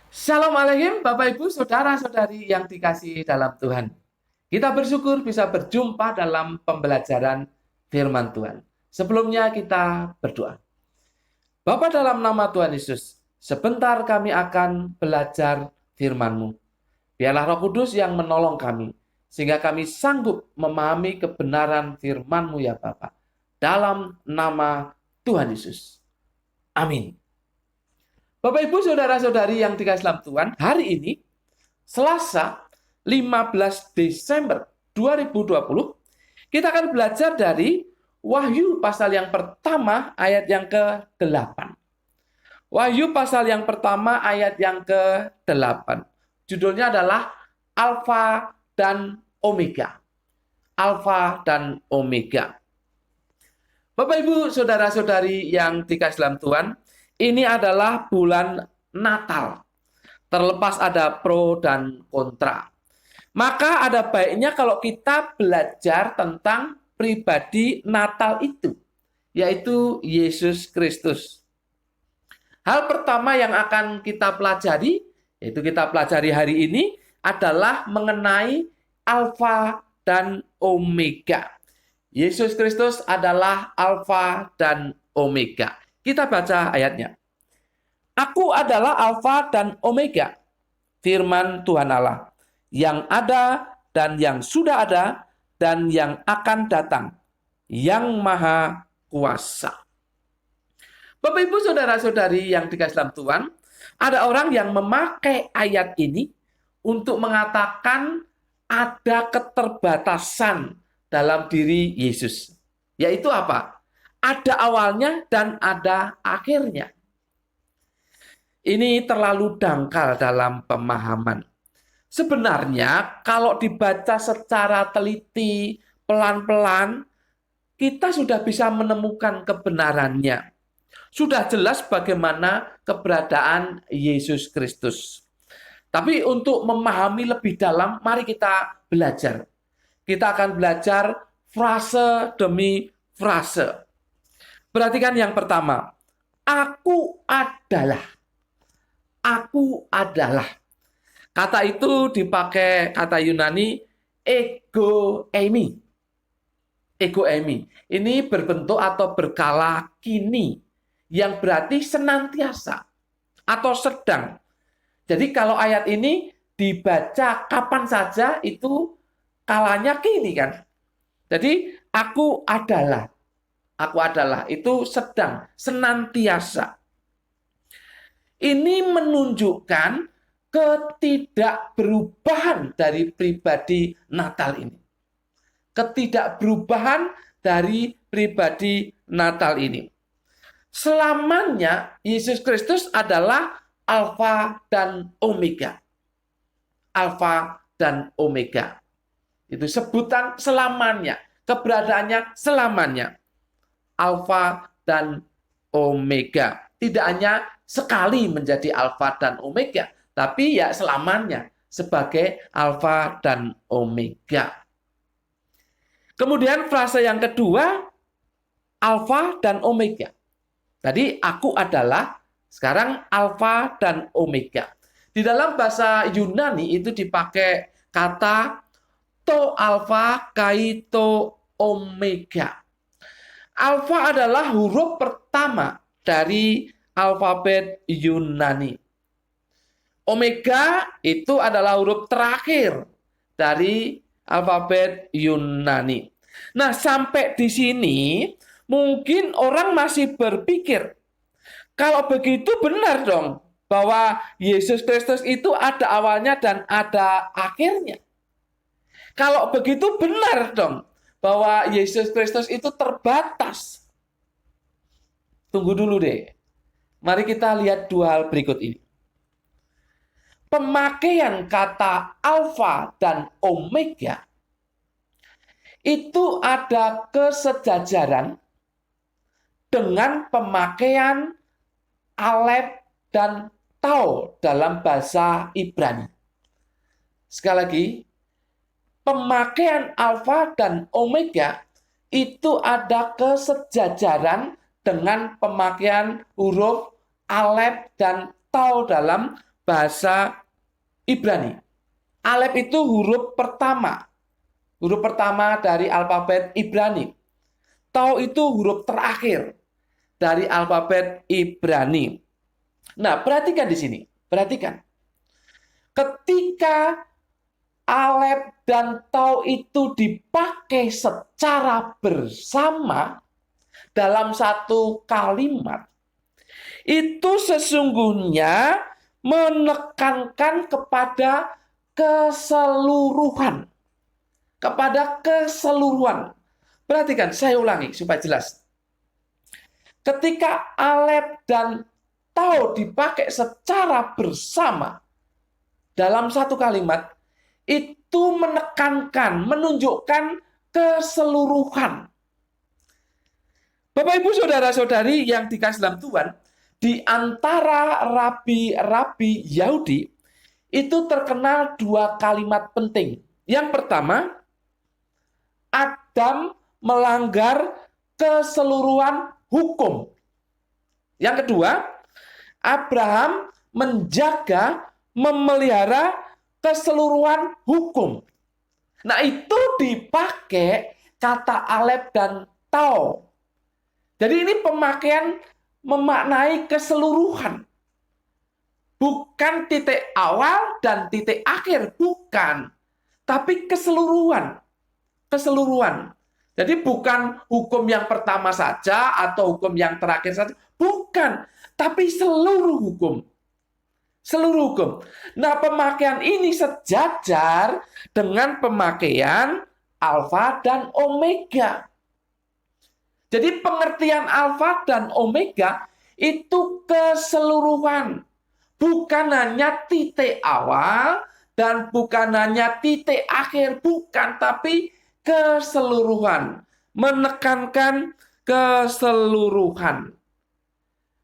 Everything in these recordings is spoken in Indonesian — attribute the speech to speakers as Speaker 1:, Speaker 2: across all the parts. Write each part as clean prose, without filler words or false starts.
Speaker 1: Shalom Aleihim, Bapak Ibu, Saudara-saudari yang dikasihi dalam Tuhan. Kita bersyukur bisa berjumpa dalam pembelajaran firman Tuhan. Sebelumnya kita berdoa. Bapa dalam nama Tuhan Yesus, sebentar kami akan belajar firman-Mu. Biarlah Roh Kudus yang menolong kami, sehingga kami sanggup memahami kebenaran firman-Mu ya Bapa. Dalam nama Tuhan Yesus. Amin. Bapak Ibu Saudara-saudari yang dikasihi dalam Tuhan, hari ini Selasa 15 Desember 2020 kita akan belajar dari Wahyu pasal yang pertama ayat yang ke-8. Wahyu pasal yang pertama ayat yang ke-8. Judulnya adalah Alfa dan Omega. Alfa dan Omega. Bapak Ibu Saudara-saudari yang dikasihi dalam Tuhan, ini adalah bulan Natal. Terlepas ada pro dan kontra. Maka ada baiknya kalau kita belajar tentang pribadi Natal itu, yaitu Yesus Kristus. Hal pertama yang akan kita pelajari, yaitu kita pelajari hari ini, adalah mengenai Alfa dan Omega. Yesus Kristus adalah Alfa dan Omega. Kita baca ayatnya. Aku adalah Alfa dan Omega, firman Tuhan Allah, yang ada dan yang sudah ada dan yang akan datang, yang maha kuasa. Bapak Ibu Saudara-saudari yang dikasihi dalam Tuhan, ada orang yang memakai ayat ini untuk mengatakan ada keterbatasan dalam diri Yesus. Yaitu apa? Ada awalnya dan ada akhirnya. Ini terlalu dangkal dalam pemahaman. Sebenarnya kalau dibaca secara teliti, pelan-pelan, kita sudah bisa menemukan kebenarannya. Sudah jelas bagaimana keberadaan Yesus Kristus. Tapi untuk memahami lebih dalam, mari kita belajar. Kita akan belajar frase demi frase. Perhatikan yang pertama. Aku adalah. Aku adalah. Kata itu dipakai kata Yunani ego eimi. Ego eimi. Ini berbentuk atau berkala kini. Yang berarti senantiasa. Atau sedang. Jadi kalau ayat ini dibaca kapan saja itu kalanya kini kan. Jadi aku adalah. Aku adalah, itu sedang, senantiasa. Ini menunjukkan ketidakberubahan dari pribadi Natal ini. Ketidakberubahan dari pribadi Natal ini. Selamanya Yesus Kristus adalah Alfa dan Omega. Alfa dan Omega. Itu sebutan selamanya, keberadaannya selamanya. Alfa dan Omega. Tidak hanya sekali menjadi Alfa dan Omega, tapi ya selamanya sebagai Alfa dan Omega. Kemudian frase yang kedua, Alfa dan Omega. Tadi aku adalah, sekarang Alfa dan Omega. Di dalam bahasa Yunani itu dipakai kata to alfa kai to omega. Alfa adalah huruf pertama dari alfabet Yunani. Omega itu adalah huruf terakhir dari alfabet Yunani. Nah, sampai di sini mungkin orang masih berpikir, kalau begitu benar dong bahwa Yesus Kristus itu ada awalnya dan ada akhirnya. Kalau begitu benar dong bahwa Yesus Kristus itu terbatas. Tunggu dulu deh. Mari kita lihat dua hal berikut ini. Pemakaian kata alfa dan omega itu ada kesejajaran dengan pemakaian alef dan tau dalam bahasa Ibrani. Sekali lagi, pemakaian alfa dan omega itu ada kesejajaran dengan pemakaian huruf alef dan tau dalam bahasa Ibrani. Alef itu huruf pertama dari alfabet Ibrani. Tau itu huruf terakhir dari alfabet Ibrani. Nah, perhatikan di sini. Perhatikan. Ketika alef dan tau itu dipakai secara bersama dalam satu kalimat, itu sesungguhnya menekankan kepada keseluruhan. Kepada keseluruhan. Perhatikan, saya ulangi supaya jelas. Ketika alef dan tau dipakai secara bersama dalam satu kalimat, itu menekankan, menunjukkan keseluruhan. Bapak, Ibu, saudara-saudari yang dikasih dalam Tuhan, di antara rabi-rabi Yahudi, itu terkenal dua kalimat penting. Yang pertama, Adam melanggar keseluruhan hukum. Yang kedua, Abraham menjaga, memelihara keseluruhan hukum. Nah, itu dipakai kata alef dan tau. Jadi ini pemakaian memaknai keseluruhan. Bukan titik awal dan titik akhir, bukan. Tapi keseluruhan. Keseluruhan. Jadi bukan hukum yang pertama saja atau hukum yang terakhir saja. Bukan. Tapi seluruh hukum. Seluruh hukum. Nah, pemakaian ini sejajar dengan pemakaian alfa dan omega. Jadi pengertian alfa dan omega itu keseluruhan. Bukan hanya titik awal dan bukan hanya titik akhir. Bukan, tapi keseluruhan. Menekankan keseluruhan.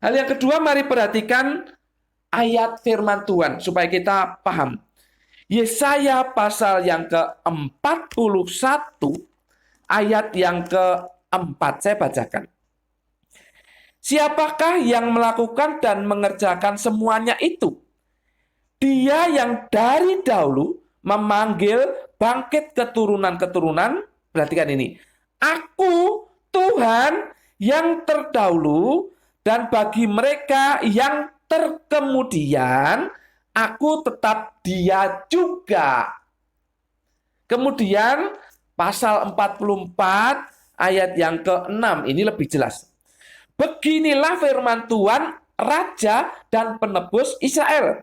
Speaker 1: Hal yang kedua, mari perhatikan ayat firman Tuhan supaya kita paham. Yesaya pasal yang ke-41 ayat yang ke-4 saya bacakan. Siapakah yang melakukan dan mengerjakan semuanya itu? Dia yang dari dahulu memanggil bangkit keturunan-keturunan. Perhatikan ini. Aku Tuhan yang terdahulu, dan bagi mereka yang terkemudian, aku tetap Dia juga. Kemudian pasal 44 ayat yang ke-6 ini lebih jelas. Beginilah firman Tuhan, Raja dan Penebus Israel,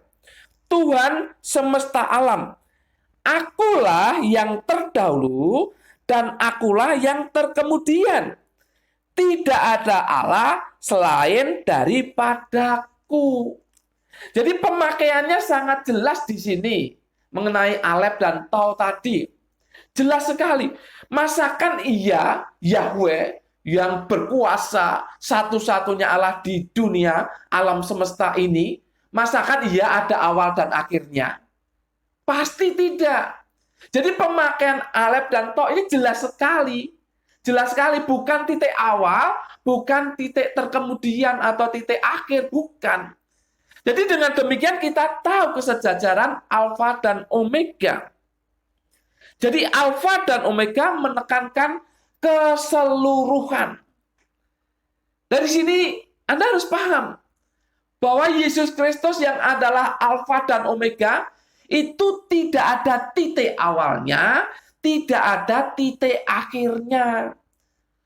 Speaker 1: Tuhan semesta alam. Akulah yang terdahulu dan akulah yang terkemudian. Tidak ada Allah selain daripadaku. Jadi pemakaiannya sangat jelas di sini mengenai alef dan tau tadi. Jelas sekali. Masakan iya Yahweh yang berkuasa, satu-satunya Allah di dunia alam semesta ini, masakan ia ada awal dan akhirnya? Pasti tidak. Jadi pemakaian alef dan tau ini jelas sekali. Jelas sekali, bukan titik awal, bukan titik terkemudian atau titik akhir, bukan. Jadi dengan demikian kita tahu kesejajaran alfa dan omega. Jadi alfa dan omega menekankan keseluruhan. Dari sini Anda harus paham bahwa Yesus Kristus yang adalah alfa dan omega itu tidak ada titik awalnya, tidak ada titik akhirnya,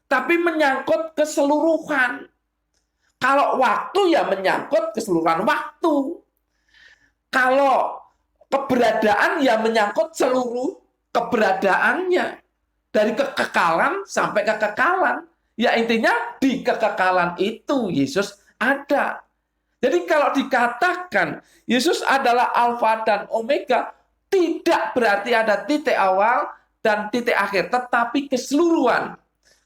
Speaker 1: tapi menyangkut keseluruhan. Kalau waktu ya menyangkut keseluruhan waktu. Kalau keberadaan ya menyangkut seluruh keberadaannya. Dari kekekalan sampai kekekalan. Ya intinya di kekekalan itu Yesus ada. Jadi kalau dikatakan Yesus adalah alfa dan omega, tidak berarti ada titik awal dan titik akhir, tetapi keseluruhan.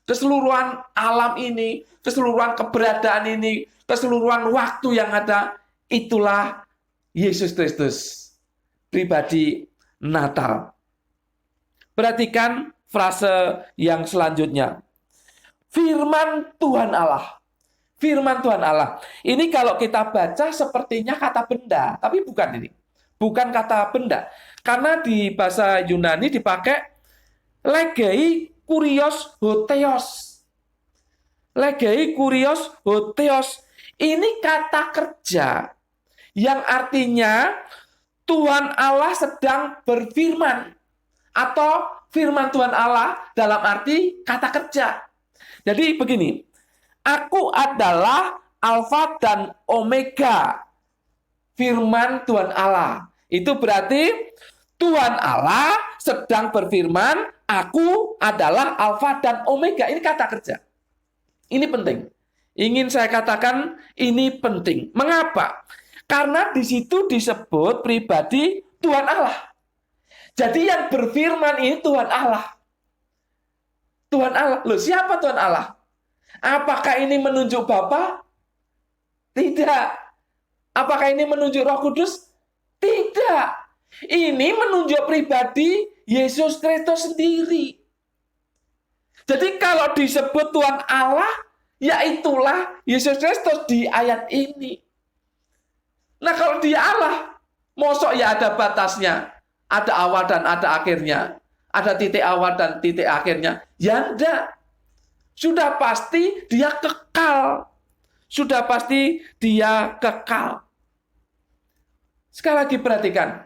Speaker 1: Keseluruhan alam ini, keseluruhan keberadaan ini, keseluruhan waktu yang ada, itulah Yesus Kristus, pribadi Natal. Perhatikan frase yang selanjutnya. Firman Tuhan Allah. firman Tuhan Allah. Ini kalau kita baca sepertinya kata benda, tapi bukan ini. Bukan kata benda. Karena di bahasa Yunani dipakai legei kurios hotheos. Legei kurios hotheos. Ini kata kerja yang artinya Tuhan Allah sedang berfirman. Atau firman Tuhan Allah dalam arti kata kerja. Jadi begini, aku adalah Alfa dan Omega. Firman Tuhan Allah. Itu berarti Tuhan Allah sedang berfirman, aku adalah Alfa dan Omega. Ini kata kerja. Ini penting. Ingin saya katakan ini penting. Mengapa? Karena di situ disebut pribadi Tuhan Allah. Jadi yang berfirman ini Tuhan Allah. Tuhan Allah. Loh, siapa Tuhan Allah? Apakah ini menunjuk Bapa? Tidak. Apakah ini menunjuk Roh Kudus? Tidak. Ini menunjuk pribadi Yesus Kristus sendiri. Jadi kalau disebut Tuhan Allah, ya itulah Yesus Kristus di ayat ini. Nah, kalau dia Allah, mosok ya ada batasnya. Ada awal dan ada akhirnya. Ada titik awal dan titik akhirnya. Ya enggak. Sudah pasti dia kekal. Sudah pasti dia kekal. Sekali lagi perhatikan.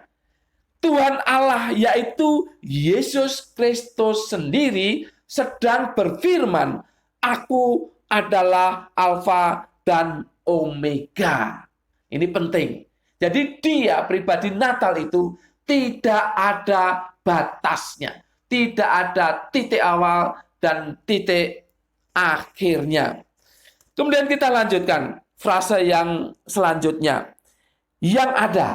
Speaker 1: Tuhan Allah yaitu Yesus Kristus sendiri sedang berfirman, aku adalah Alfa dan Omega. Ini penting. Jadi dia pribadi Natal itu tidak ada batasnya. Tidak ada titik awal dan titik akhirnya. Kemudian kita lanjutkan frase yang selanjutnya. Yang ada.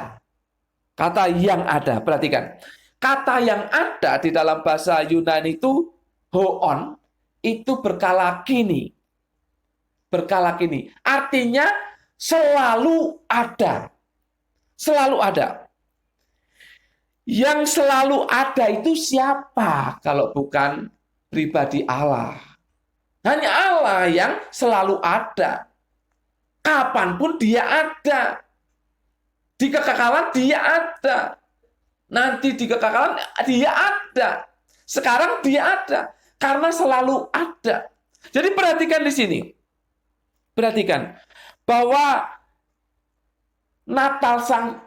Speaker 1: Kata yang ada. Perhatikan. Kata yang ada di dalam bahasa Yunani itu hoon. Itu berkala kini. Berkala kini. Artinya selalu ada. Selalu ada. Yang selalu ada itu siapa kalau bukan pribadi Allah? Hanya Allah yang selalu ada. Kapanpun dia ada. Di kekekalan dia ada. Nanti di kekekalan dia ada. Sekarang dia ada. Karena selalu ada. Jadi perhatikan di sini. Perhatikan bahwa Natal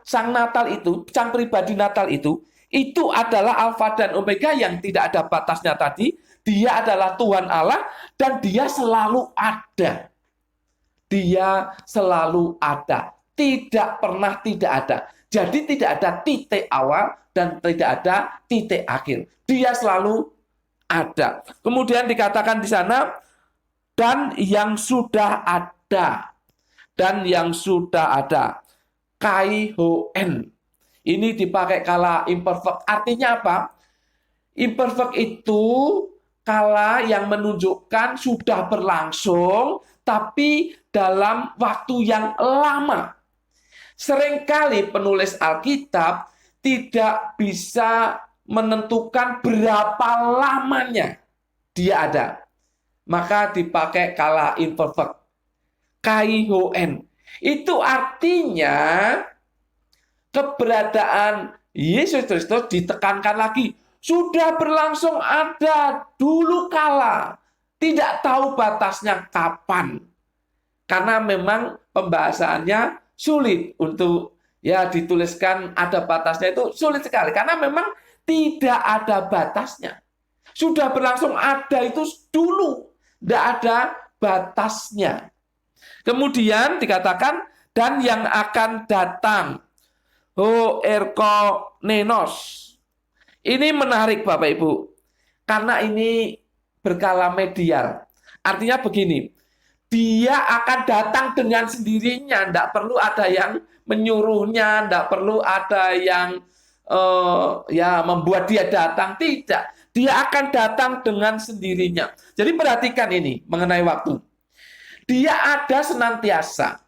Speaker 1: sang Natal itu, sang pribadi Natal itu adalah Alfa dan Omega yang tidak ada batasnya tadi. Dia adalah Tuhan Allah dan dia selalu ada. Dia selalu ada. Tidak pernah tidak ada. Jadi tidak ada titik awal dan tidak ada titik akhir. Dia selalu ada. Kemudian dikatakan di sana, dan yang sudah ada. Dan yang sudah ada. Kai-ho-en. Ini dipakai kala imperfect. Artinya apa? Imperfect itu kala yang menunjukkan sudah berlangsung, tapi dalam waktu yang lama. Seringkali penulis Alkitab tidak bisa menentukan berapa lamanya dia ada. Maka dipakai kala imperfect. Kai-ho-en. Itu artinya keberadaan Yesus Kristus ditekankan lagi. Sudah berlangsung ada dulu kala. Tidak tahu batasnya kapan. Karena memang pembahasannya sulit untuk ya dituliskan ada batasnya itu sulit sekali. Karena memang tidak ada batasnya. Sudah berlangsung ada itu dulu. Tidak ada batasnya. Kemudian dikatakan, dan yang akan datang. Ho erko nenos. Ini menarik Bapak Ibu. Karena ini berkala medial. Artinya begini. Dia akan datang dengan sendirinya. Tidak perlu ada yang menyuruhnya. Tidak perlu ada yang membuat dia datang. Tidak. Dia akan datang dengan sendirinya. Jadi perhatikan ini mengenai waktu. Dia ada senantiasa.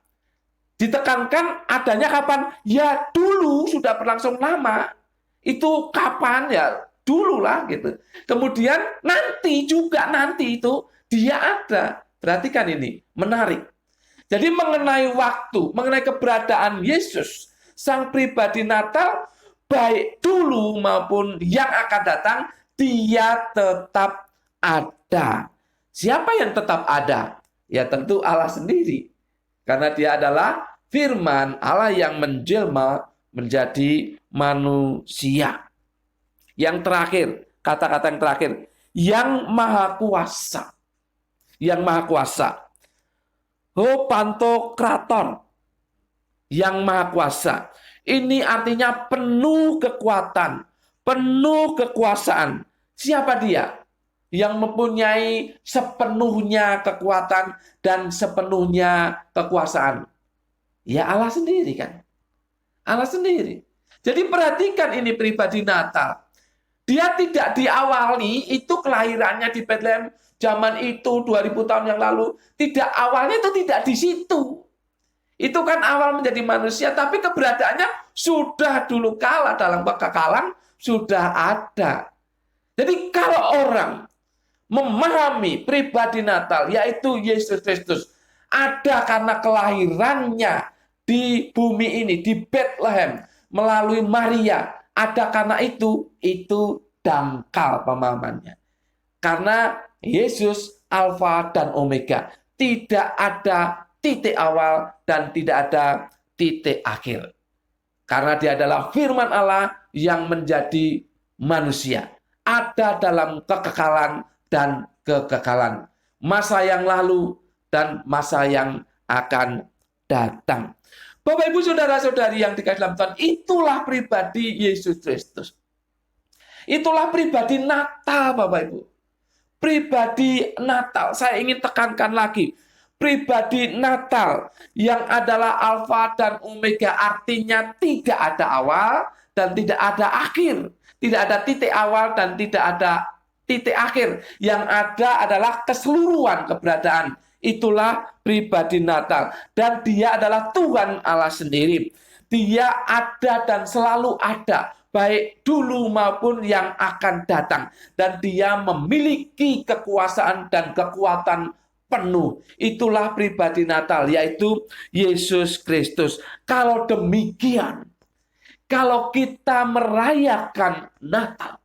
Speaker 1: Ditekankan adanya kapan? Ya dulu sudah berlangsung lama. Itu kapan? Ya dulu lah gitu. Kemudian nanti juga nanti itu dia ada. Perhatikan ini, menarik. Jadi mengenai waktu, mengenai keberadaan Yesus, Sang Pribadi Natal, baik dulu maupun yang akan datang, dia tetap ada. Siapa yang tetap ada? Ya tentu Allah sendiri. Karena dia adalah firman Allah yang menjelma menjadi manusia. Yang terakhir, kata-kata yang terakhir, yang maha kuasa. Yang maha kuasa. Ho Pantokrator, yang maha kuasa. Ini artinya penuh kekuatan, penuh kekuasaan. Siapa dia? Yang mempunyai sepenuhnya kekuatan dan sepenuhnya kekuasaan. Ya Allah sendiri kan. Allah sendiri. Jadi perhatikan ini pribadi Natal. Dia tidak diawali, itu kelahirannya di Bethlehem zaman itu 2000 tahun yang lalu. Tidak, awalnya itu tidak di situ. Itu kan awal menjadi manusia, tapi keberadaannya sudah dulu kala dalam kekekalan sudah ada. Jadi kalau orang memahami pribadi Natal, yaitu Yesus Kristus, ada karena kelahirannya di bumi ini, di Bethlehem, melalui Maria, ada karena itu dangkal pemahamannya. Karena Yesus Alfa dan Omega, tidak ada titik awal dan tidak ada titik akhir. Karena dia adalah firman Allah yang menjadi manusia. Ada dalam kekekalan dan kekekalan. Masa yang lalu dan masa yang akan datang. Bapak, Ibu, Saudara-saudari yang dikasihi dalam Tuhan, itulah pribadi Yesus Kristus. Itulah pribadi Natal, Bapak Ibu. Pribadi Natal, saya ingin tekankan lagi. Pribadi Natal yang adalah Alfa dan Omega, artinya tidak ada awal dan tidak ada akhir. Tidak ada titik awal dan tidak ada titik akhir. Yang ada adalah keseluruhan keberadaan. Itulah pribadi Natal. Dan dia adalah Tuhan Allah sendiri. Dia ada dan selalu ada, baik dulu maupun yang akan datang. Dan dia memiliki kekuasaan dan kekuatan penuh. Itulah pribadi Natal, yaitu Yesus Kristus. Kalau demikian, kalau kita merayakan Natal,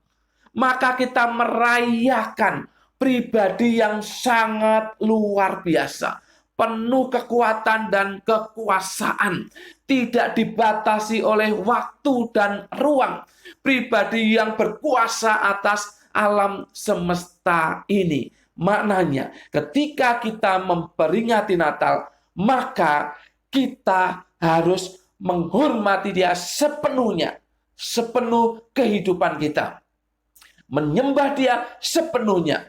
Speaker 1: maka kita merayakan pribadi yang sangat luar biasa, penuh kekuatan dan kekuasaan, tidak dibatasi oleh waktu dan ruang, pribadi yang berkuasa atas alam semesta ini. Maknanya, ketika kita memperingati Natal, maka kita harus menghormati Dia sepenuhnya, sepenuh kehidupan kita, menyembah Dia sepenuhnya,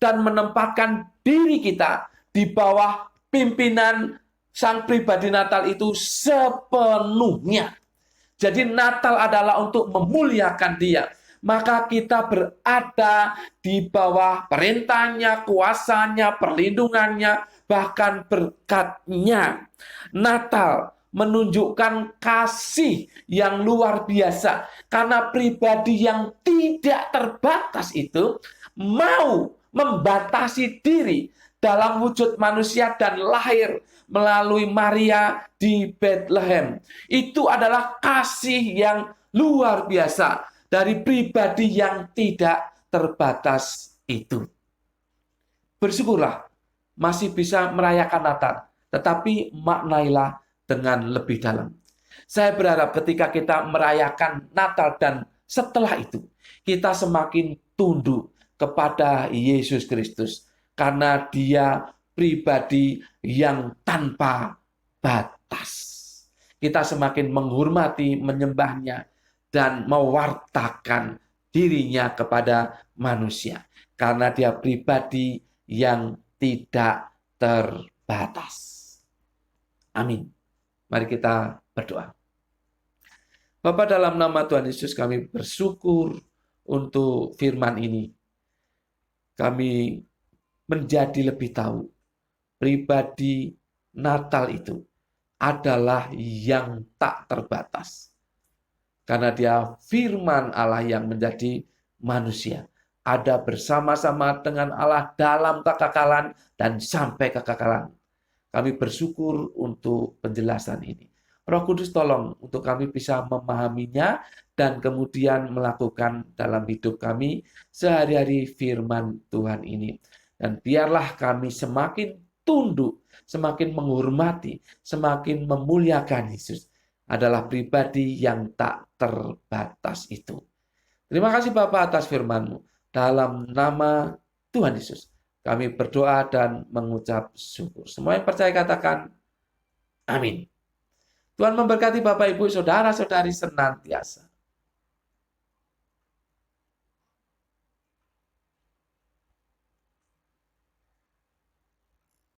Speaker 1: dan menempatkan diri kita di bawah pimpinan Sang Pribadi Natal itu sepenuhnya. Jadi Natal adalah untuk memuliakan Dia. Maka kita berada di bawah perintahnya, kuasanya, perlindungannya, bahkan berkat-Nya. Natal menunjukkan kasih yang luar biasa. Karena pribadi yang tidak terbatas itu mau membatasi diri dalam wujud manusia dan lahir melalui Maria di Bethlehem. Itu adalah kasih yang luar biasa dari pribadi yang tidak terbatas itu. Bersyukurlah masih bisa merayakan Natal, tetapi maknailah dengan lebih dalam. Saya berharap ketika kita merayakan Natal dan setelah itu, kita semakin tunduk kepada Yesus Kristus, karena Dia pribadi yang tanpa batas. Kita semakin menghormati, menyembahnya, dan mewartakan dirinya kepada manusia. Karena Dia pribadi yang tidak terbatas. Amin. Mari kita berdoa. Bapa, dalam nama Tuhan Yesus kami bersyukur untuk firman ini. Kami menjadi lebih tahu pribadi Natal itu adalah yang tak terbatas. Karena Dia firman Allah yang menjadi manusia. Ada bersama-sama dengan Allah dalam kekekalan dan sampai kekekalan. Kami bersyukur untuk penjelasan ini. Roh Kudus tolong untuk kami bisa memahaminya dan kemudian melakukan dalam hidup kami sehari-hari firman Tuhan ini. Dan biarlah kami semakin tunduk, semakin menghormati, semakin memuliakan Yesus adalah pribadi yang tak terbatas itu. Terima kasih Bapak atas firman-Mu. Dalam nama Tuhan Yesus, kami berdoa dan mengucap syukur. Semua yang percaya katakan, amin. Tuhan memberkati Bapak, Ibu, Saudara-saudari senantiasa.